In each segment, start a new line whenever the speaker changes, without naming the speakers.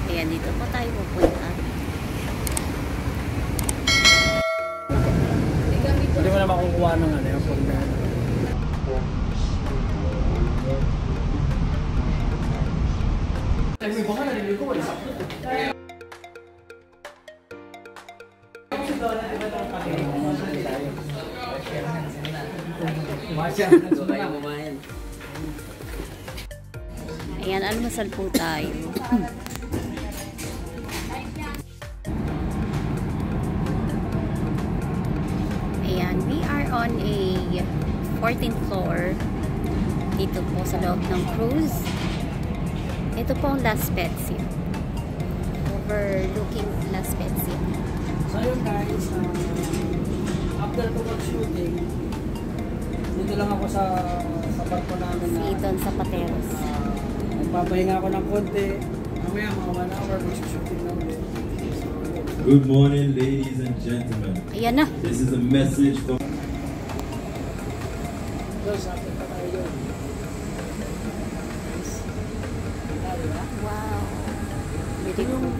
Ayan, dito po tayo pupunta.
Hindi mo na makukuha ng ano yung phone na. Ay, baka narinig ko wala sakto.
Ayan, almusal po tayo. Ayan, we are on a 14th floor dito po sa loob ng cruise. Ito po ang La Spezia, overlooking La Spezia.
So yun guys, after ko mag-shooting, dito lang ako sa barko namin na
Iton sa Pateros.
nagpapahinga ako ng konti. Mamaya mga 1 hour mag-shooting na ulit.
Good morning, ladies and gentlemen.
Ayan na.
This is a message from
Sapit pa tayo doon.
Wow. Beautiful.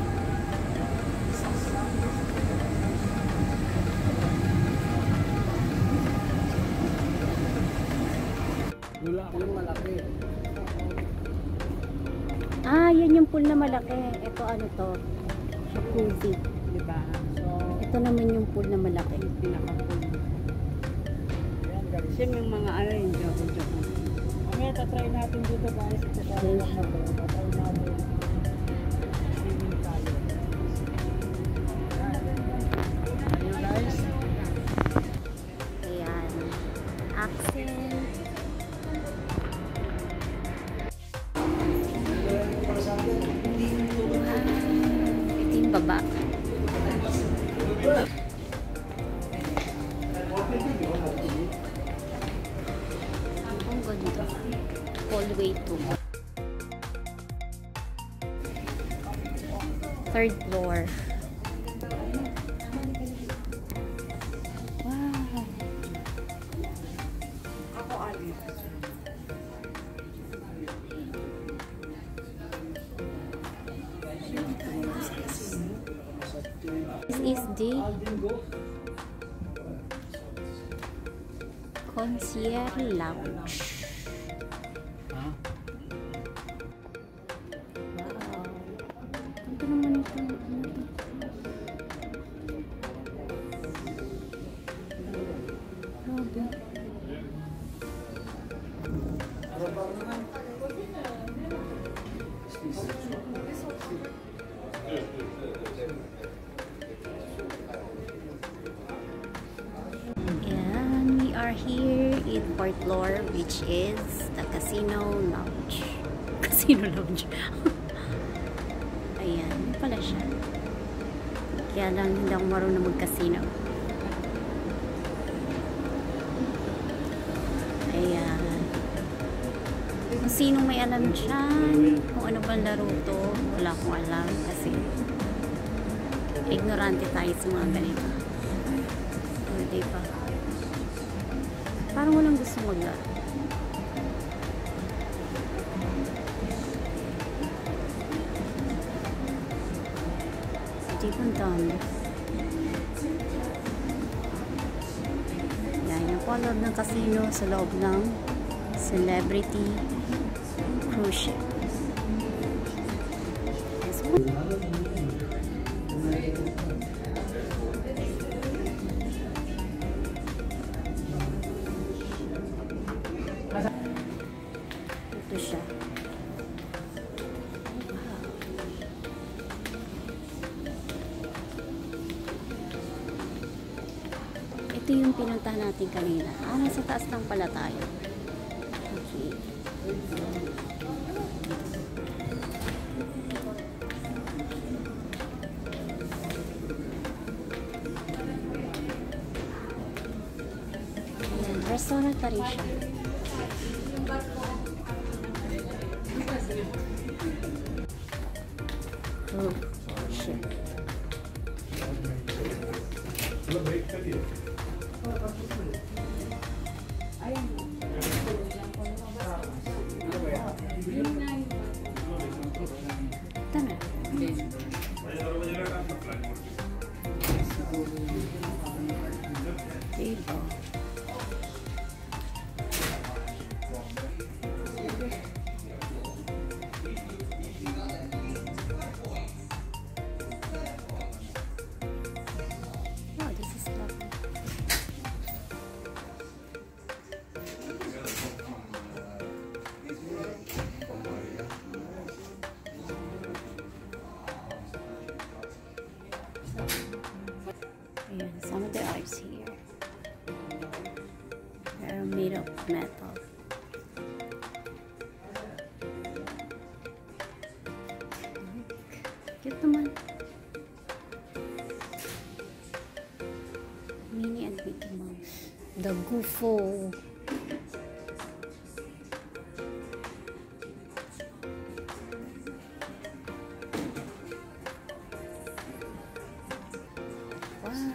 Wala akong malaki.
Ah, yan yung pool na malaki. Ito ano to? Jacuzzi.
Diba? So,
Ito naman yung pool na malaki.
pinaka-pool. Ayan guys.
Kasi may mga ano yung joke-joke.
Mamaya tatry natin dito guys. Ito siya lang na to. Tatry natin. Swimming tayo. Ayan guys.
Ayan. Accent. Ito yung baba. Ang ganda. Hallway 2. Third floor. Wow. This is the Concierge Lounge.
Ha?
Wow. Ito naman ito. And we are here in fourth floor, which is the Casino Lounge. Casino Lounge. Ayan, yun pala siya. Kaya lang hindi ako marunong mag-casino. Ayan. Kung sino may alam dyan, kung ano bang laro to, wala akong alam kasi ignorante tayo sa mga ganito. Hindi pa. Parang walang gusto maglaro. Hindi pang dami. Yan yung po loob ng casino sa loob ng Celebrity Cruise Ship. Yes, ito siya. Ito yung pinuntahan natin kanina. Ah, nasa taas lang pala tayo. Okay. Ayan. Restaurant pa rin siya. Oh, shit. Tama. Diba? Oh, this is lovely. Ayan, some of the ice here. They're made of metal. Cute naman. Minnie and Mickey Mouse. The Goofo. Wow.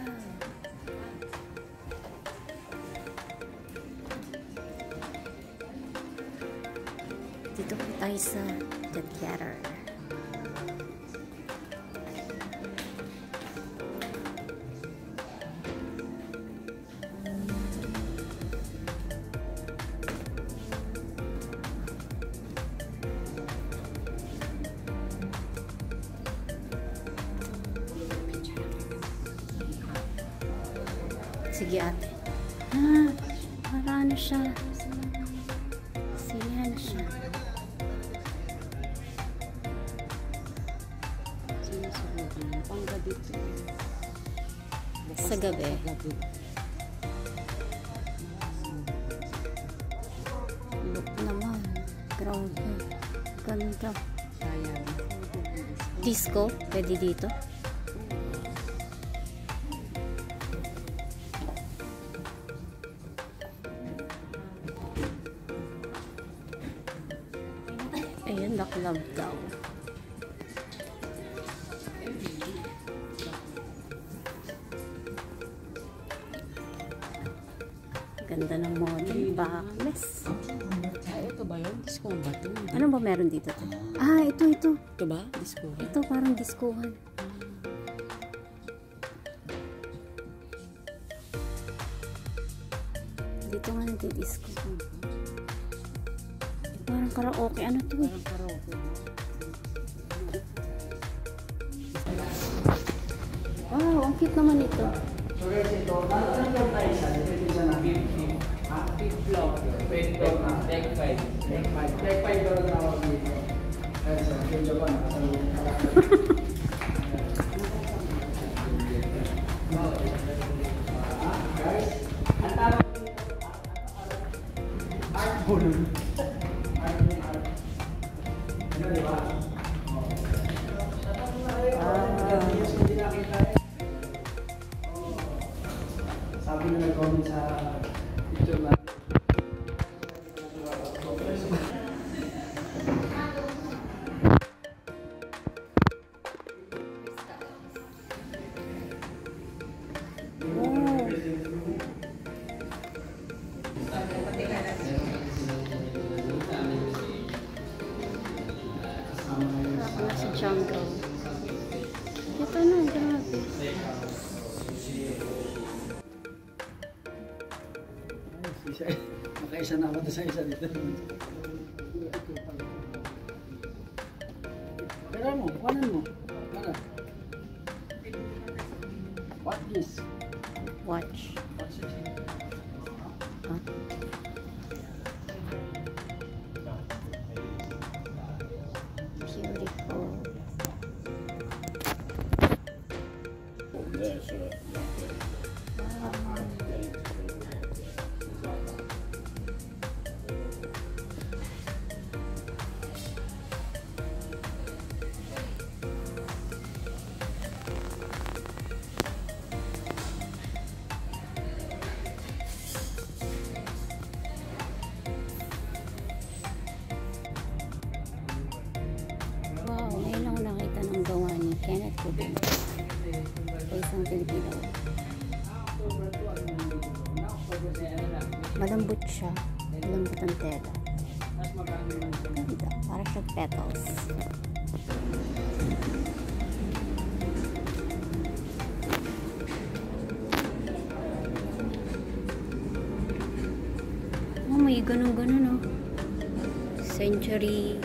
Dito po tayo sa The Theater. Sige ate. Para na siya. Sige na siya.
Panggabi.
Sa gabi. Look naman. Grabe. Ganda.
Sayang.
Disco. Pwede dito. Ayun, the club daw. Ganda ng modern backless.
Ay, ito ba yun? Disco ba ito?
Ano ba meron dito? Ito.
Ito ba? Disco.
Ito parang diskuhan. Dito nga nagdi-disco. Parang karaoke. Ano to?
Parang karaoke.
Wow, ang cute naman ito.
So guys, ito, ano yung tayo siya? Dito siya na 50. Fifth floor. Fifth floor na. Deck 5. Deck 5. Deck 5 doon na ako dito. Ayun sa video ko, nakasalunod ka lang. Guys, ang tawag dito, art balloon. Art balloon, art. Ano, di ba? Hindi nakita eh. Sabi na nag-comment sa picture na.
Wala sa jungle. Ito na, grabe.
Makaisa na ako sa isa dito. Pero mo, kuhanan mo. Para. What is?
Watch.
What's it?
Huh? Beautiful. po din. Sa isang Pilipino. Malambot siya. Malambot ang tela. Ganda. Para siyang petals. Oh, may ganun-ganun, oh. Century.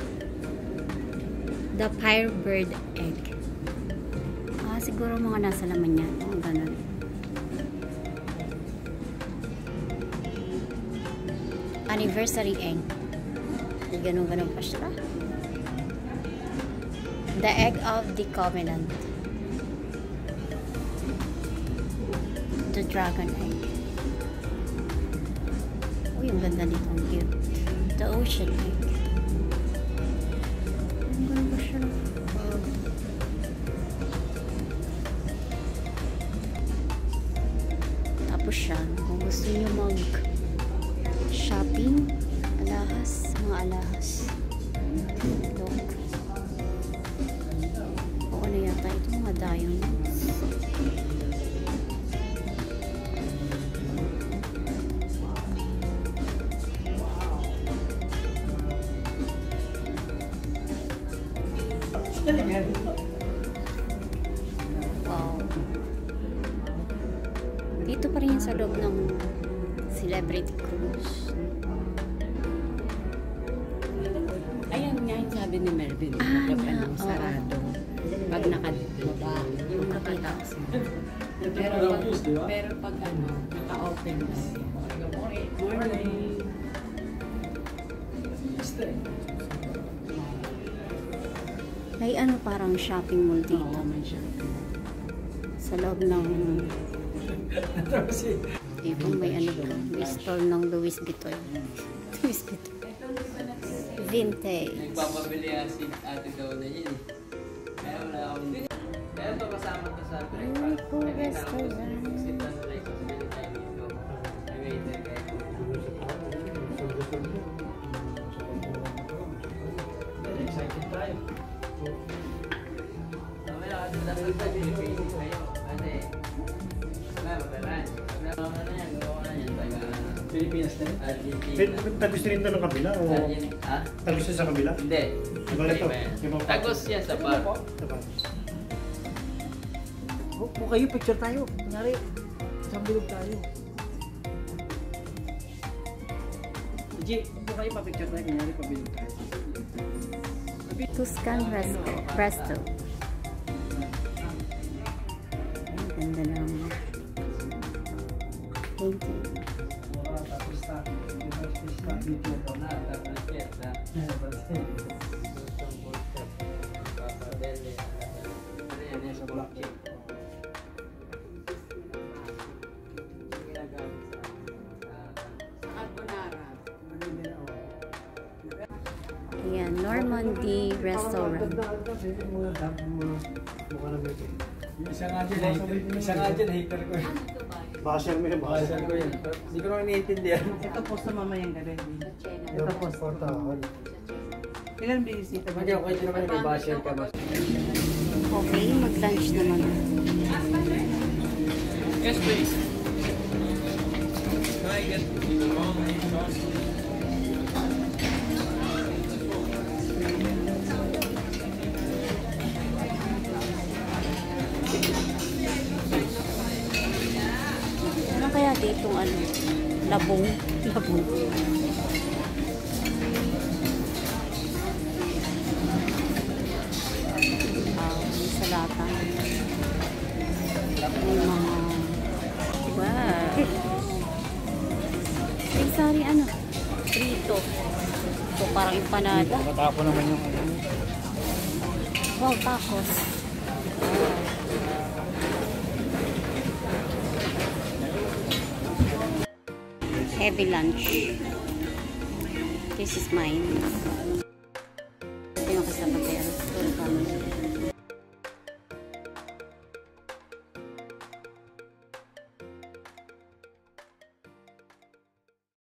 The Firebird egg. Siguro mga nasa laman yan. Oh, ganun. Anniversary egg. May ganun-ganun pa siya. The egg of the covenant. The dragon egg. Uy, ang ganda nito. Ang cute. The ocean egg. Ang ganda siya. Tapos siya, kung gusto nyo mag-shopping, alahas, mga alahas. Look. O ano yata ito, mga diamonds. Wow. Dito pa rin sa loob ng Celebrity Cruise.
Ayan nga yung sabi ni Melvin. Sarado. Pag nakababa, yung nakita ko siya. Pero pag naka-open na siya. Morning!
May ano parang shopping mall dito.
Oo, may shopping.
Sa loob ng dito may ano pa, may store ng Louis Vuitton. Louis Vuitton. Vintage.
Nagpapabili si ate daw na yun eh. Kaya wala akong... Kaya ito kasama ko sa breakfast.
Ay po, restaurant.
Sit down like sa many time dito. May waiter kayo. Excited tayo. Mamaya kasi dapat sa Philippines kayo. Kasi... Wala, mag-lunch. Gawa na yan, gawa na yan. Pilipinas na yun? Argentina.
Tagos rin ito ng kabila o
Ha?
tagos sa kabila?
Hindi.
Iba ito.
Tagos yan sa bar.
Upo kayo, picture tayo. Kunyari, isang bilog tayo. G, upo kayo, pa-picture tayo. Kunyari, pabilog tayo.
Tuscan Resto. Ang ganda ng painting. Ayan, Normandy Restaurant.
Isa nga dyan, hater ko yun.
Basher mo yun,
Basher ko yun. Hindi ko naman naiintindihan.
Ito po sa mamayang gabi.
Ito po, portahan.
Ilan binisita ba?
Hindi, okay naman yung may basher ka.
Okay, mag-lunch naman.
Yes, please. Can I get the wrong sauce?
Ano kaya ditong ano? Labong. Labong. Salatan. May mga... Wow! Ay, sorry, ano? Prito. Ito parang empanada.
Matapo naman yung
Wow, tacos. Heavy lunch. This is mine. Ito yung kasabateros. Puro kami.